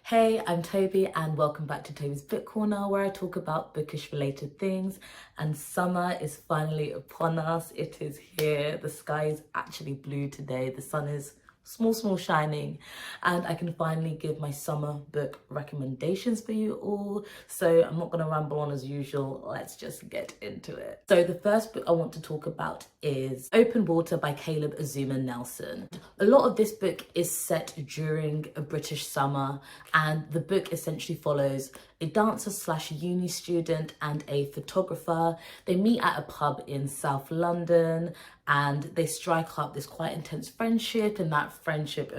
Hey, I'm Toby and welcome back to Toby's Book Corner, where I talk about bookish related things. And summer is finally upon us. It is here. The sky is actually blue today. The sun is small shining, and I can finally give my summer book recommendations for you all. So I'm not going to ramble on as usual. Let's just get into it. So the first book I want to talk about is Open Water by Caleb Azumah Nelson. A lot of this book is set during a British summer, and the book essentially follows a dancer slash uni student and a photographer. They meet at a pub in South London and they strike up this quite intense friendship, and that friendship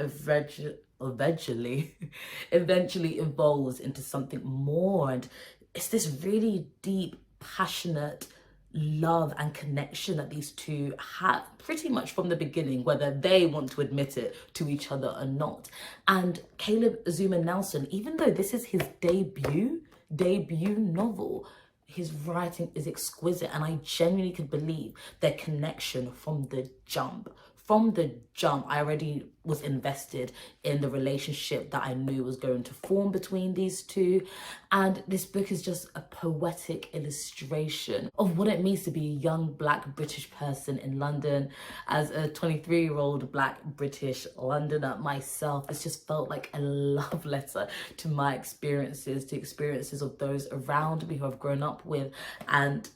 eventually evolves into something more. And it's this really deep, passionate love and connection that these two have pretty much from the beginning, whether they want to admit it to each other or not. And Caleb Azumah Nelson, even though this is his debut novel, his writing is exquisite, and I genuinely could believe their connection from the jump. From the jump, I already was invested in the relationship that I knew was going to form between these two. And this book is just a poetic illustration of what it means to be a young Black British person in London. As a 23-year-old Black British Londoner myself, it's just felt like a love letter to my experiences, to experiences of those around me who I've grown up with. And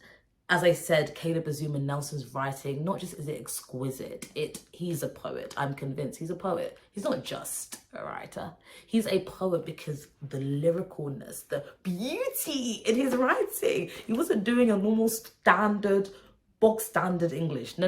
as I said, Caleb Azumah Nelson's writing, not just is it exquisite, he's a poet. I'm convinced he's a poet. He's not just a writer. He's a poet because the lyricalness, the beauty in his writing. He wasn't doing a normal box standard English. No.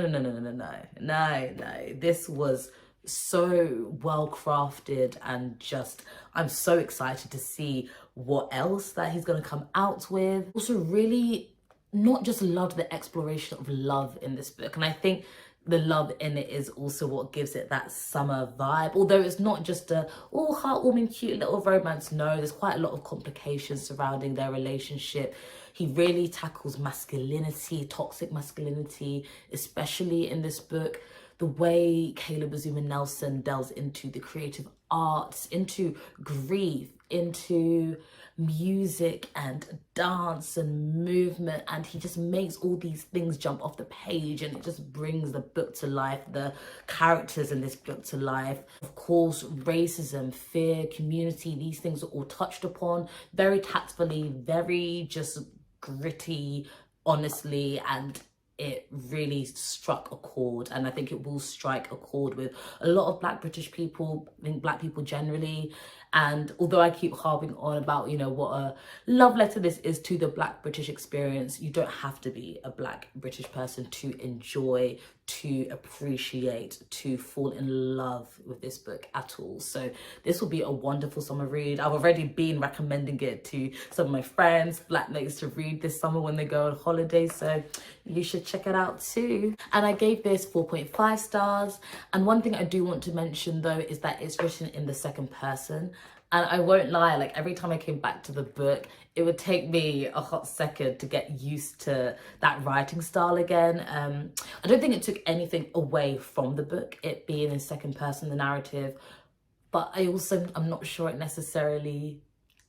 This was so well crafted, and just, I'm so excited to see what else that he's going to come out with. Also really not just loved the exploration of love in this book, and I think the love in it is also what gives it that summer vibe. Although it's not just a heartwarming cute little romance, no, there's quite a lot of complications surrounding their relationship. He really tackles masculinity, toxic masculinity, especially in this book. The way Caleb Azumah Nelson delves into the creative arts, into grief, into music and dance and movement, and he just makes all these things jump off the page, and it just brings the book to life, the characters in this book to life. Of course, racism, fear, community, these things are all touched upon very tactfully, very just gritty, honestly, and it really struck a chord, and I think it will strike a chord with a lot of Black British people, I think Black people generally. And although I keep harping on about, what a love letter this is to the Black British experience, you don't have to be a Black British person to enjoy, to appreciate, to fall in love with this book at all. So this will be a wonderful summer read. I've already been recommending it to some of my friends, Blackmates, to read this summer when they go on holiday. So you should check it out too. And I gave this 4.5 stars. And one thing I do want to mention though is that it's written in the second person. And I won't lie, like every time I came back to the book, it would take me a hot second to get used to that writing style again. I don't think it took anything away from the book, it being in second person, the narrative, but I'm not sure it necessarily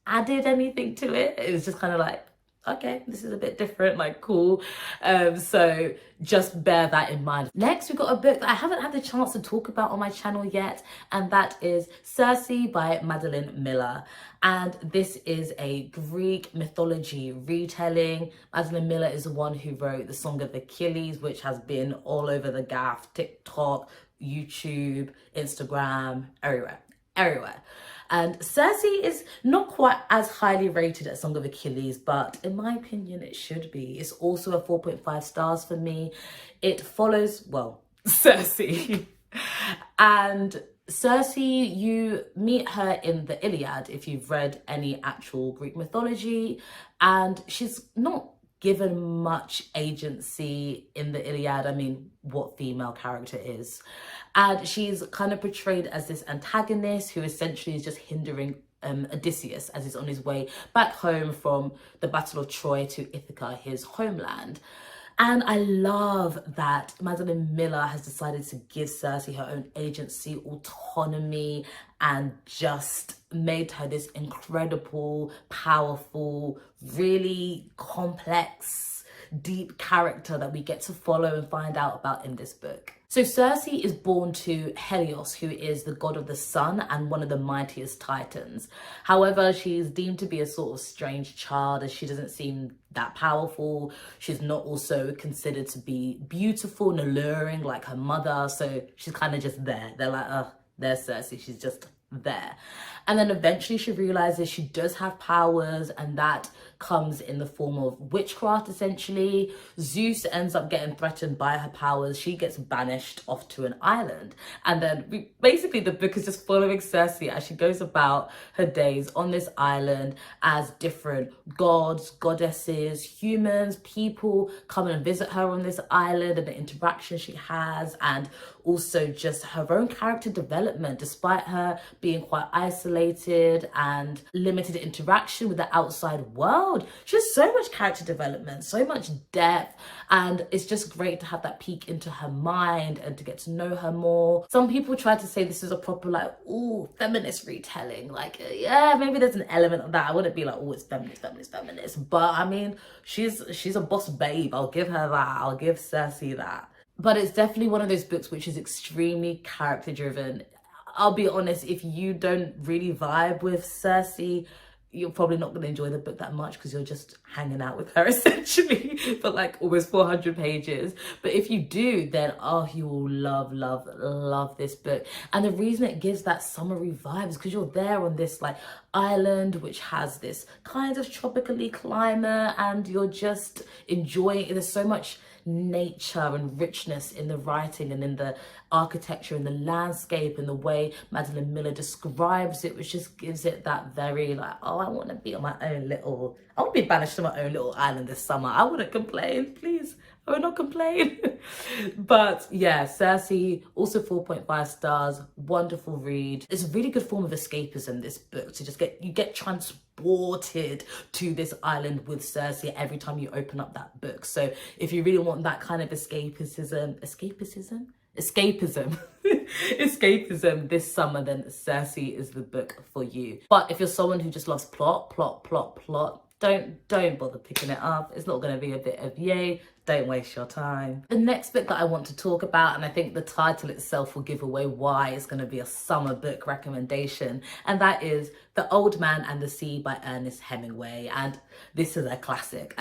added anything to it. It was just kind of like, okay, this is a bit different, like cool. So just bear that in mind. Next, we've got a book that I haven't had the chance to talk about on my channel yet, and that is Circe by Madeline Miller. And this is a Greek mythology retelling. Madeline Miller is the one who wrote the Song of Achilles, which has been all over the gaff, TikTok, YouTube, Instagram, everywhere. And Circe is not quite as highly rated as Song of Achilles, but in my opinion, it should be. It's also a 4.5 stars for me. It follows, Circe. And Circe, you meet her in the Iliad if you've read any actual Greek mythology, and she's not given much agency in the Iliad. I mean, what female character is? And she's kind of portrayed as this antagonist who essentially is just hindering Odysseus as he's on his way back home from the Battle of Troy to Ithaca, his homeland. And I love that Madeline Miller has decided to give Circe her own agency, autonomy, and just made her this incredible, powerful, really complex, deep character that we get to follow and find out about in this book. So Circe is born to Helios, who is the god of the sun and one of the mightiest titans. However, she's deemed to be a sort of strange child, as she doesn't seem that powerful. She's not also considered to be beautiful and alluring like her mother, so she's kind of just there. They're like, there's Circe, she's just there. And then eventually she realizes she does have powers, and that comes in the form of witchcraft, essentially. Zeus ends up getting threatened by her powers. She gets banished off to an island. And then basically the book is just following Circe as she goes about her days on this island as different gods, goddesses, humans, people come and visit her on this island, and the interaction she has, and also just her own character development, despite her being quite isolated and limited interaction with the outside world. She has so much character development, so much depth, and it's just great to have that peek into her mind and to get to know her more. Some people try to say this is a proper like, ooh, feminist retelling. Like, yeah, maybe there's an element of that. I wouldn't be like, oh, it's feminist. But I mean, she's a boss babe. I'll give her that. I'll give Circe that. But it's definitely one of those books which is extremely character driven. I'll be honest, if you don't really vibe with Circe, you're probably not going to enjoy the book that much, because you're just hanging out with her essentially for like almost 400 pages. But if you do, then you will love this book. And the reason it gives that summery vibe is because you're there on this like island which has this kind of tropically climate, and you're just enjoying it. There's so much nature and richness in the writing and in the architecture and the landscape and the way Madeline Miller describes it, which just gives it that very like, I want to be on my own little, I want to be banished to my own little island this summer. I wouldn't complain, please. I would not complain. But yeah, Circe, also 4.5 stars, wonderful read. It's a really good form of escapism, this book, to just get transported to this island with Circe every time you open up that book. So if you really want that kind of escapism this summer, then Circe is the book for you. But if you're someone who just loves plot, don't bother picking it up. It's not going to be a bit of yay. Don't waste your time. The next book that I want to talk about, and I think the title itself will give away why it's going to be a summer book recommendation, and that is The Old Man and the Sea by Ernest Hemingway. And this is a classic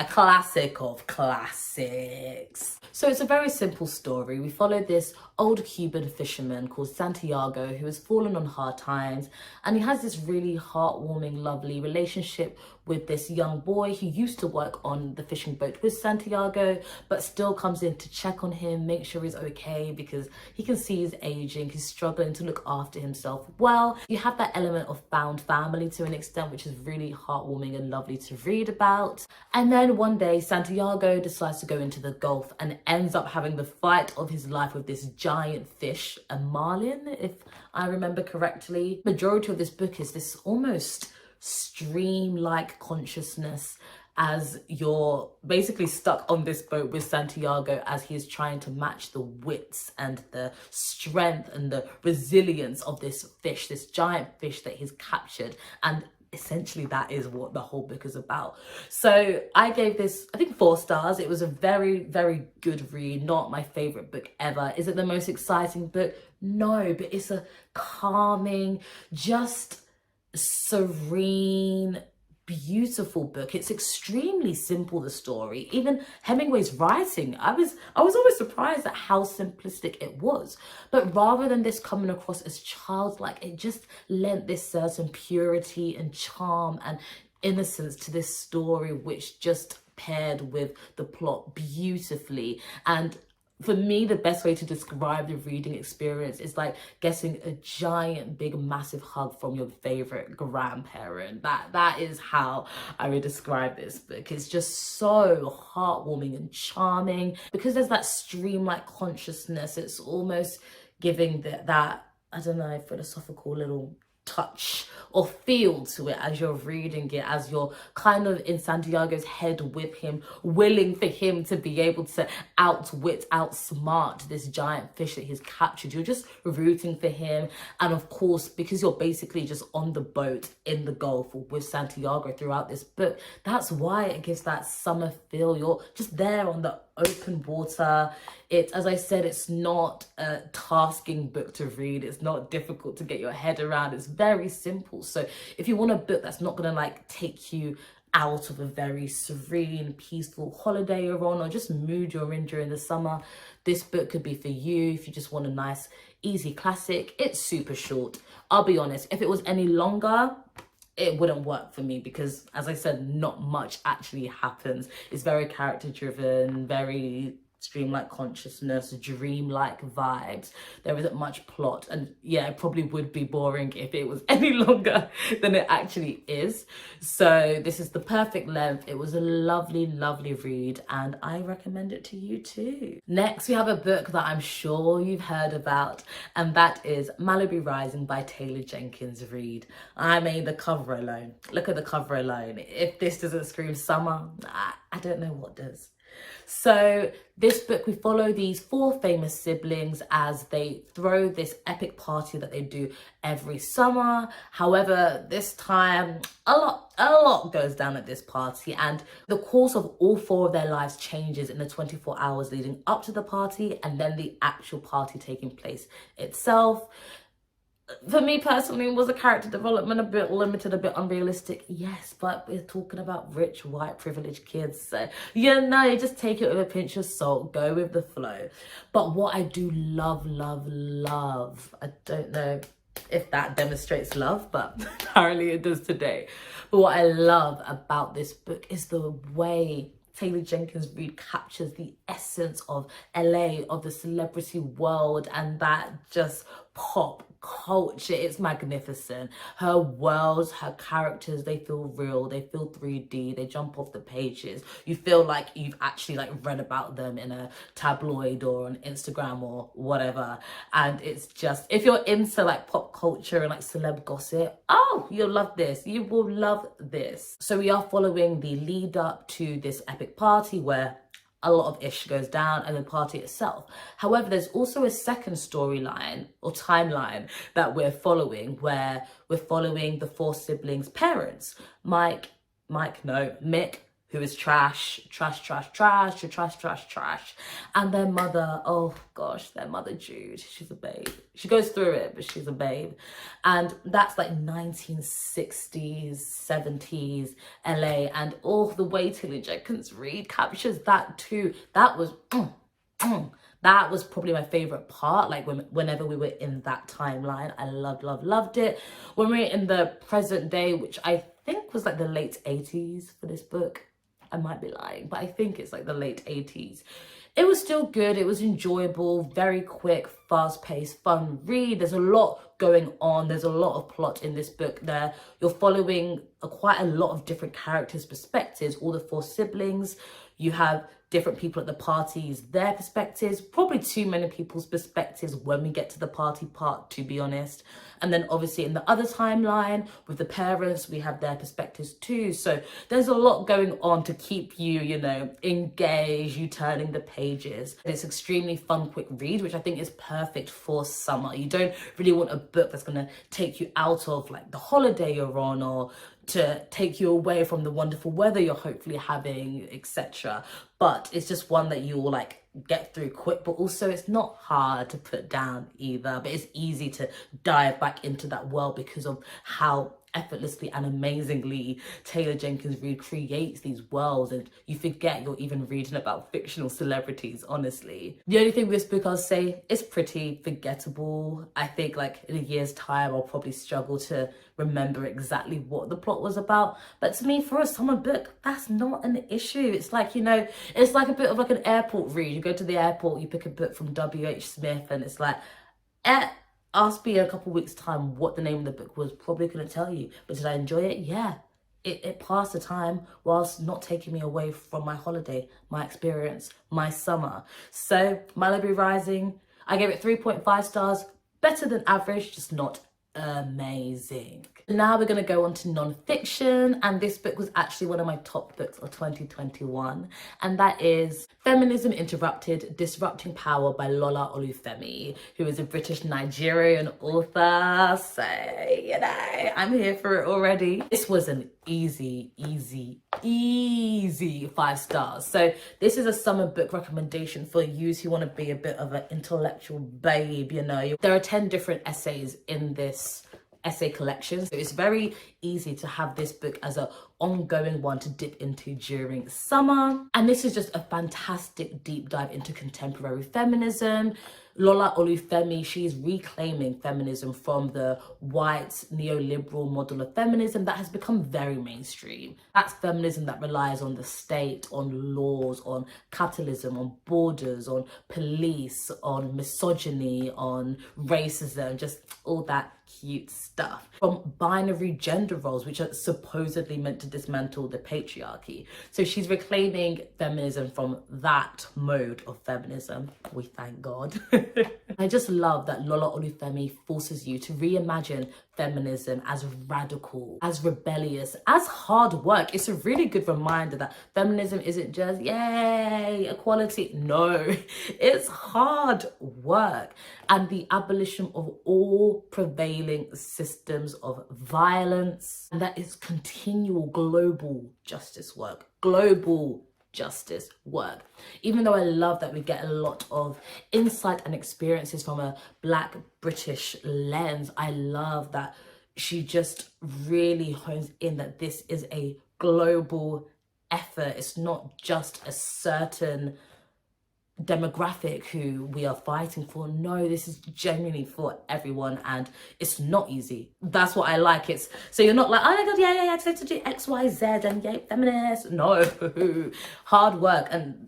of classics. So it's a very simple story. We follow this old Cuban fisherman called Santiago, who has fallen on hard times, and he has this really heartwarming, lovely relationship with this young boy who used to work on the fishing boat with Santiago, but still comes in to check on him, make sure he's okay, because he can see he's aging, he's struggling to look after himself well. You have that element of found family to an extent, which is really heartwarming and lovely to read about. And then one day, Santiago decides to go into the Gulf and ends up having the fight of his life with this giant fish, a marlin, if I remember correctly. Majority of this book is this almost stream-like consciousness as you're basically stuck on this boat with Santiago as he is trying to match the wits and the strength and the resilience of this fish, this giant fish that he's captured. And essentially that is what the whole book is about. So I gave this, I think, 4 stars. It was a very, very good read. Not my favorite book ever. Is it the most exciting book? No, but it's a calming, just serene, beautiful book. It's extremely simple, the story. Even Hemingway's writing, I was always surprised at how simplistic it was. But rather than this coming across as childlike, it just lent this certain purity and charm and innocence to this story, which just paired with the plot beautifully. And for me, the best way to describe the reading experience is like getting a giant, big, massive hug from your favorite grandparent. That is how I would describe this book. It's just so heartwarming and charming. Because there's that stream-like consciousness, it's almost giving that, I don't know, philosophical little touch or feel to it as you're reading it, as you're kind of in Santiago's head with him, willing for him to be able to outwit, outsmart this giant fish that he's captured. You're just rooting for him. And of course, because you're basically just on the boat in the Gulf with Santiago throughout this book, that's why it gives that summer feel. You're just there on the open water. It's, as I said, it's not a tasking book to read. It's not difficult to get your head around. It's very simple. So if you want a book that's not gonna like take you out of a very serene, peaceful holiday you're on, or just mood you're in during the summer, this book could be for you. If you just want a nice, easy classic. It's super short. I'll be honest, if it was any longer, it wouldn't work for me because, as I said, not much actually happens. It's very character driven, very streamlike consciousness, dreamlike vibes. There isn't much plot, and yeah, it probably would be boring if it was any longer than it actually is. So this is the perfect length. It was a lovely, lovely read, and I recommend it to you too. Next, we have a book that I'm sure you've heard about, and that is Malibu Rising by Taylor Jenkins Reid. I mean, the cover alone. Look at the cover alone. If this doesn't scream summer, I don't know what does. So this book, we follow these 4 famous siblings as they throw this epic party that they do every summer. However, this time a lot goes down at this party, and the course of all 4 of their lives changes in the 24 hours leading up to the party and then the actual party taking place itself. For me personally, was the character development a bit limited, a bit unrealistic? Yes, but we're talking about rich, white, privileged kids. So, you just take it with a pinch of salt, go with the flow. But what I do love, I don't know if that demonstrates love, but apparently it does today. But what I love about this book is the way Taylor Jenkins Reid captures the essence of LA, of the celebrity world, and that just pop culture. It's magnificent. Her worlds, her characters, they feel real, they feel 3D, they jump off the pages. You feel like you've actually like read about them in a tabloid or on Instagram or whatever. And it's just, if you're into like pop culture and like celeb gossip, oh, you'll love this. You will love this. So we are following the lead up to this epic party where a lot of ish goes down and the party itself. However, there's also a second storyline or timeline that we're following where we're following the 4 siblings' parents. Mick, who is trash. And their mother, oh gosh, their mother Jude, she's a babe. She goes through it, but she's a babe. And that's like 1960s, 70s LA. And the way Taylor Jenkins Reid captures that too. That was, that was probably my favorite part. Like whenever we were in that timeline, I loved it. When we're in the present day, which I think was like the late 80s for this book, I might be lying, but I think it's like the late 80s. It was still good. It was enjoyable, very quick, fast-paced, fun read. There's a lot going on. There's a lot of plot in this book there. You're following quite a lot of different characters' perspectives, all the 4 siblings. You have different people at the parties, their perspectives, probably too many people's perspectives when we get to the party part, to be honest. And then obviously in the other timeline with the parents, we have their perspectives too. So there's a lot going on to keep you, engaged, you turning the pages. It's extremely fun, quick read, which I think is perfect for summer. You don't really want a book that's going to take you out of like the holiday you're on, or to take you away from the wonderful weather you're hopefully having, etc. But it's just one that you will like get through quick, but also it's not hard to put down either, but it's easy to dive back into that world because of how effortlessly and amazingly Taylor Jenkins Reid creates these worlds, and you forget you're even reading about fictional celebrities, honestly. The only thing with this book I'll say, it's pretty forgettable. I think like in a year's time I'll probably struggle to remember exactly what the plot was about, but to me, for a summer book, that's not an issue. It's like, it's like a bit of like an airport read. You go to the airport, you pick a book from W.H. Smith, and it's like, ask me in a couple weeks time what the name of the book was, probably couldn't tell you. But did I enjoy it? Yeah. It passed the time whilst not taking me away from my holiday, my experience, my summer. So Malibu Rising, I gave it 3.5 stars, better than average, just not amazing. Now we're going to go on to non-fiction, and this book was actually one of my top books of 2021, and that is Feminism Interrupted, Disrupting Power by Lola Olufemi, who is a British Nigerian author. So, you know, I'm here for it already. This was an easy 5 stars. So this is a summer book recommendation for you who want to be a bit of an intellectual babe, you know. There are 10 different essays in this essay collection, so it's very easy to have this book as an ongoing one to dip into during summer. And this is just a fantastic deep dive into contemporary feminism. Lola Olufemi, she's reclaiming feminism from the white neoliberal model of feminism that has become very mainstream. That's feminism that relies on the state, on laws, on capitalism, on borders, on police, on misogyny, on racism, just all that cute stuff. From binary gender roles, which are supposedly meant to dismantle the patriarchy. So she's reclaiming feminism from that mode of feminism. We thank God. I just love that Lola Olufemi forces you to reimagine feminism as radical, as rebellious, as hard work. It's a really good reminder that feminism isn't just, yay, equality. No, it's hard work. And the abolition of all prevailing systems of violence. And that is continual global justice work. Global justice work. Even though I love that we get a lot of insight and experiences from a Black British lens, I love that she just really hones in that this is a global effort. It's not just a certain demographic who we are fighting for. No, this is genuinely for everyone, and it's not easy. That's what I like. It's so you're not like, oh my god, yeah, to do XYZ and yay, feminist. No, hard work. And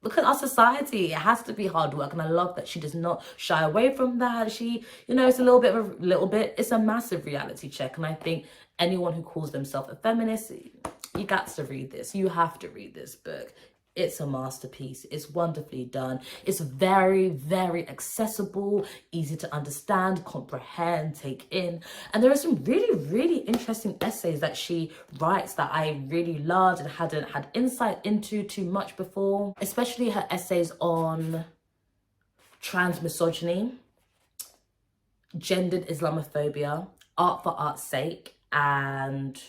look at our society, it has to be hard work, and I love that she does not shy away from that. She, you know, it's it's a massive reality check, and I think anyone who calls themselves a feminist, you got to read this. You have to read this book. It's a masterpiece. It's wonderfully done. It's very, very accessible, easy to understand, comprehend, take in. And there are some really, really interesting essays that she writes that I really loved and hadn't had insight into too much before, especially her essays on trans misogyny, gendered Islamophobia, art for art's sake, and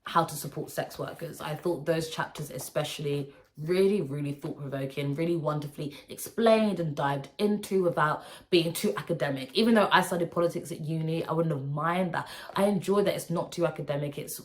how to support sex workers. I thought those chapters especially really, really thought-provoking, really wonderfully explained and dived into without being too academic. Even though I studied politics at uni, I wouldn't have minded that. I enjoy that it's not too academic. It's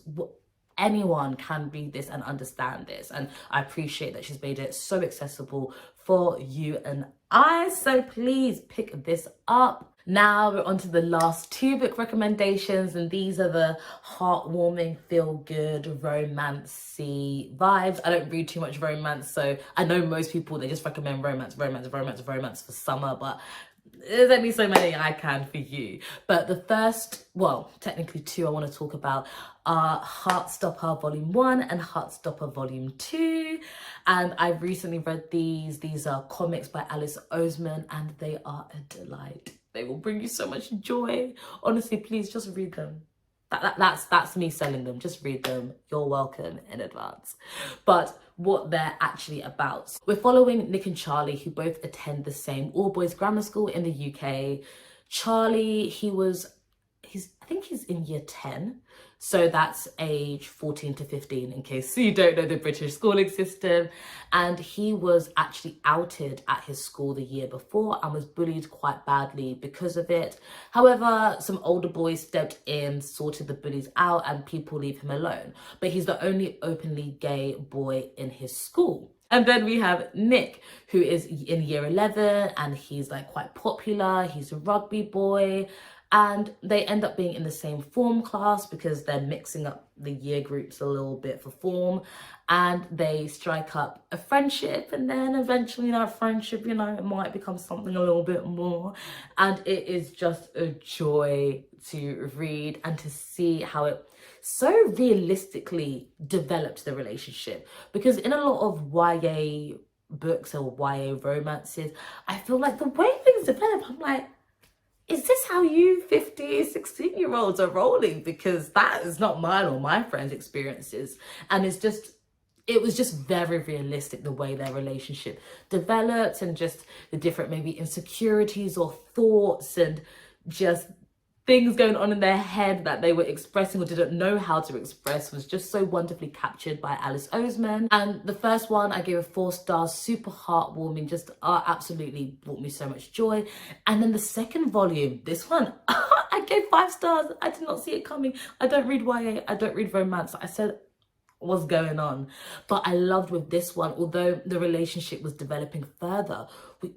anyone can read this and understand this, and I appreciate that she's made it so accessible for you and I. So please pick this up. Now we're on to the last 2 book recommendations, and these are the heartwarming, feel-good, romance-y vibes. I don't read too much romance, so I know most people, they just recommend romance for summer, but there's only so many I can for you. But the first, well, technically 2 I want to talk about are Heartstopper Volume 1 and Heartstopper Volume 2. And I recently read these. These are comics by Alice Oseman, and they are a delight. They will bring you so much joy. Honestly, please just read them. That's me selling them. Just read them. You're welcome in advance. But what they're actually about. We're following Nick and Charlie, who both attend the same all-boys grammar school in the UK. Charlie, I think he's in year 10. So that's age 14 to 15, in case you don't know the British schooling system. And he was actually outed at his school the year before and was bullied quite badly because of it. However, some older boys stepped in, sorted the bullies out, and people leave him alone. But he's the only openly gay boy in his school. And then we have Nick, who is in year 11, and he's like quite popular. He's a rugby boy. And they end up being in the same form class because they're mixing up the year groups a little bit for form. And they strike up a friendship, and then eventually that friendship, you know, it might become something a little bit more. And it is just a joy to read and to see how it so realistically developed the relationship. Because in a lot of YA books or YA romances, I feel like the way things develop, I'm like, is this how you 50, 16-year-olds are rolling? Because that is not mine or my friends' experiences. And it was just very realistic the way their relationship developed, and just the different maybe insecurities or thoughts and just things going on in their head that they were expressing or didn't know how to express was just so wonderfully captured by Alice Oseman. And the first one I gave it 4 stars, super heartwarming, just absolutely brought me so much joy. And then the second volume, this one, I gave 5 stars. I did not see it coming. I don't read YA, I don't read romance. I said, what's going on? But I loved with this one, although the relationship was developing further, we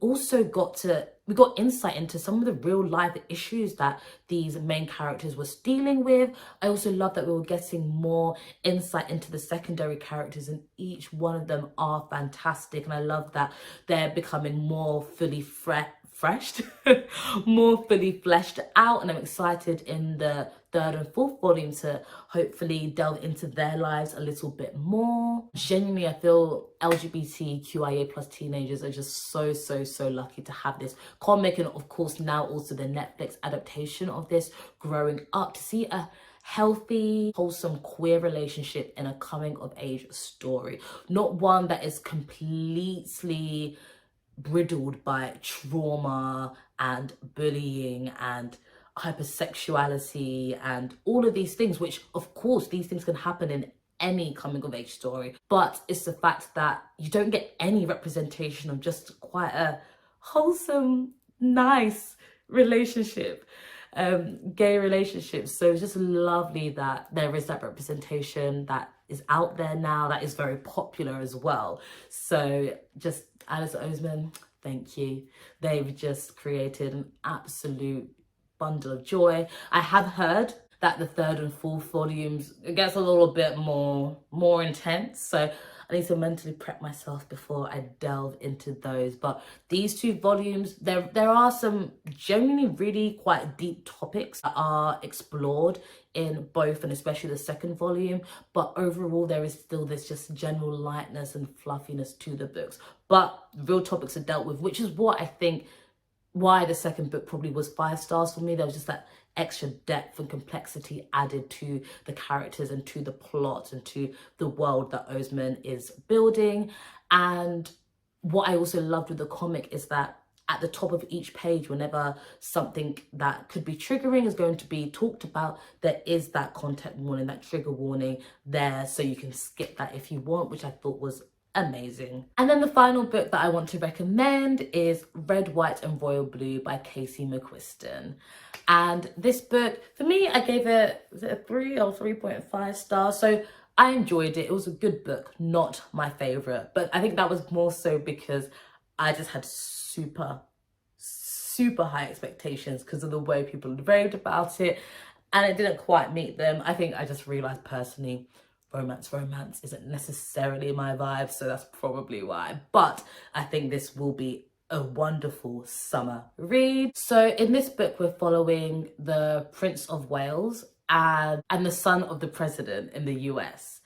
got insight into some of the real life issues that these main characters were dealing with. I also love that we were getting more insight into the secondary characters, and each one of them are fantastic. And I love that they're becoming more fully more fully fleshed out, and I'm excited in the 3rd and 4th volume to hopefully delve into their lives a little bit more. Genuinely, I feel LGBTQIA plus teenagers are just so lucky to have this comic, and of course now also the Netflix adaptation of this, growing up to see a healthy, wholesome queer relationship in a coming of age story, not one that is completely riddled by trauma and bullying and hypersexuality and all of these things, which of course these things can happen in any coming of age story, but it's the fact that you don't get any representation of just quite a wholesome, nice relationship, gay relationships. So it's just lovely that there is that representation that is out there now, that is very popular as well. So just Alice Oseman, thank you. They've just created an absolute bundle of joy. I have heard that the 3rd and 4th volumes, it gets a little bit more intense, so I need to mentally prep myself before I delve into those. But these 2 volumes, there are some genuinely really quite deep topics that are explored in both, and especially the 2nd volume. But overall, there is still this just general lightness and fluffiness to the books. But real topics are dealt with, which is what I think why the 2nd book probably was 5 stars for me. There was just that extra depth and complexity added to the characters and to the plot and to the world that Oseman is building. And what I also loved with the comic is that at the top of each page, whenever something that could be triggering is going to be talked about, there is that content warning, that trigger warning there, so you can skip that if you want, which I thought was amazing. And then the final book that I want to recommend is Red, White and Royal Blue by Casey McQuiston. And this book, for me, I gave it, was it a 3 or 3.5 stars? So I enjoyed it. It was a good book, not my favorite, but I think that was more so because I just had super high expectations because of the way people raved about it, and it didn't quite meet them. I think I just realized personally romance isn't necessarily my vibe, so that's probably why. But I think this will be a wonderful summer read. So in this book, we're following the Prince of Wales and the son of the president in the US.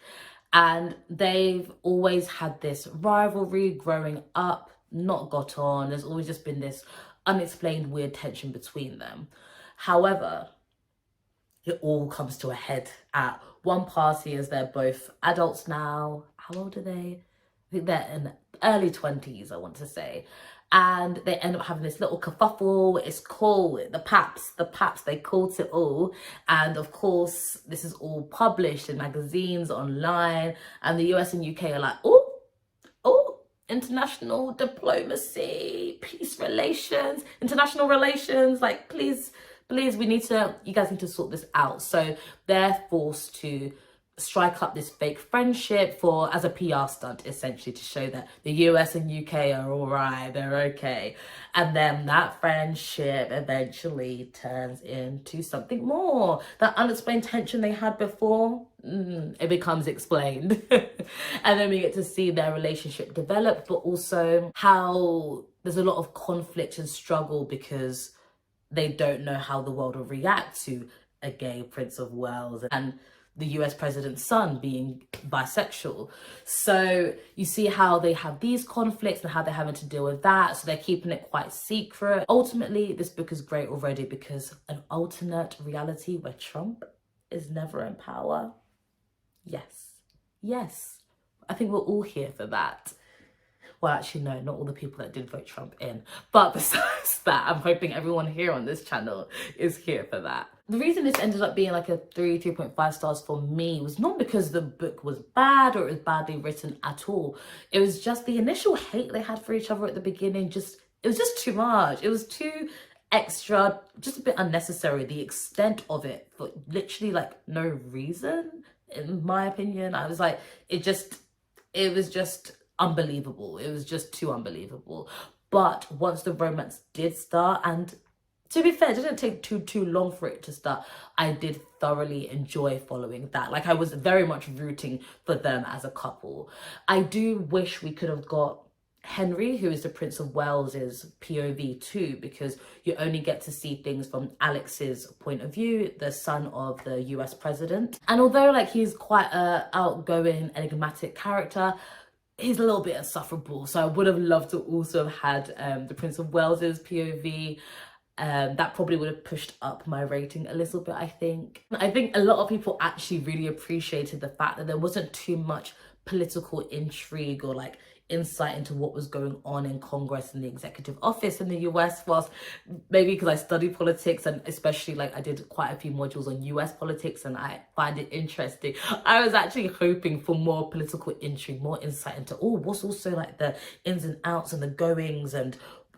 And they've always had this rivalry growing up, not got on. There's always just been this unexplained weird tension between them. However, it all comes to a head at one party as they're both adults now. How old are they? I think they're in early 20s, I want to say. And they end up having this little kerfuffle. It's cool, the paps, they called it all. And of course, this is all published in magazines, online. And the US and UK are like, oh, international diplomacy, peace relations, international relations, like, please, you guys need to sort this out. So they're forced to strike up this fake friendship as a PR stunt, essentially, to show that the US and UK are all right, they're okay. And then that friendship eventually turns into something more. That unexplained tension they had before, it becomes explained. And then we get to see their relationship develop, but also how there's a lot of conflict and struggle because they don't know how the world will react to a gay Prince of Wales. And the US president's son being bisexual. So you see how they have these conflicts and how they're having to deal with that. So they're keeping it quite secret. Ultimately, this book is great already because an alternate reality where Trump is never in power. Yes. Yes. I think we're all here for that. Well, actually, no, not all the people that did vote Trump in. But besides that, I'm hoping everyone here on this channel is here for that. The reason this ended up being like a 3.5 stars for me was not because the book was bad or it was badly written at all. It was just the initial hate they had for each other at the beginning. It was just too much. It was too extra, just a bit unnecessary. The extent of it for literally like no reason, in my opinion. I was like, it was just unbelievable. It was just too unbelievable. But once the romance did start, and to be fair, it didn't take too long for it to start, I did thoroughly enjoy following that. Like, I was very much rooting for them as a couple. I do wish we could have got Henry, who is the Prince of Wales's POV too, because you only get to see things from Alex's point of view, the son of the US president. And although like he's quite a outgoing, enigmatic character, he's a little bit insufferable. So I would have loved to also have had the Prince of Wales's POV. That probably would have pushed up my rating a little bit, I think. I think a lot of people actually really appreciated the fact that there wasn't too much political intrigue or like insight into what was going on in Congress and the executive office in the US, whilst maybe because I study politics and especially like I did quite a few modules on US politics and I find it interesting. I was actually hoping for more political intrigue, more insight into, what's also like the ins and outs and the goings and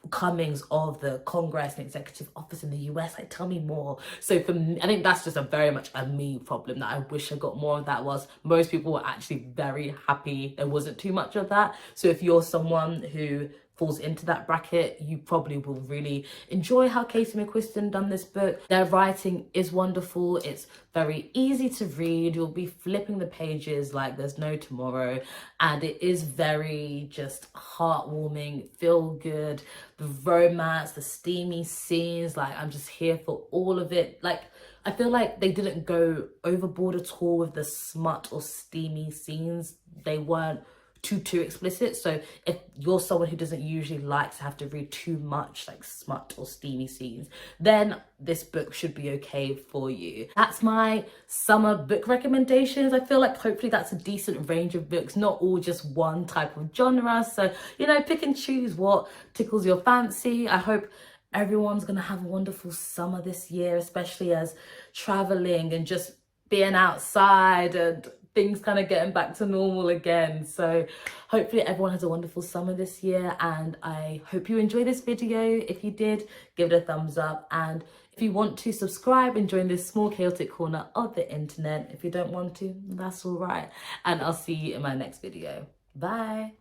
comings of the Congress and executive office in the US. Like, tell me more. So for me, I think that's just a very much a me problem, that I wish I got more of that. Was most people were actually very happy there wasn't too much of that. So if you're someone who falls into that bracket, you probably will really enjoy how Casey McQuiston done this book. Their writing is wonderful. It's very easy to read. You'll be flipping the pages like there's no tomorrow. And it is very just heartwarming, feel good. The romance, the steamy scenes, like I'm just here for all of it. Like, I feel like they didn't go overboard at all with the smut or steamy scenes. They weren't too explicit. So if you're someone who doesn't usually like to have to read too much like smut or steamy scenes, then this book should be okay for you. That's my summer book recommendations. I feel like hopefully that's a decent range of books, not all just one type of genre. So, you know, pick and choose what tickles your fancy. I hope everyone's gonna have a wonderful summer this year, especially as traveling and just being outside and things kind of getting back to normal again. So hopefully everyone has a wonderful summer this year, and I hope you enjoyed this video. If you did, give it a thumbs up, and if you want to, subscribe and join this small chaotic corner of the internet. If you don't want to, that's all right, and I'll see you in my next video. Bye.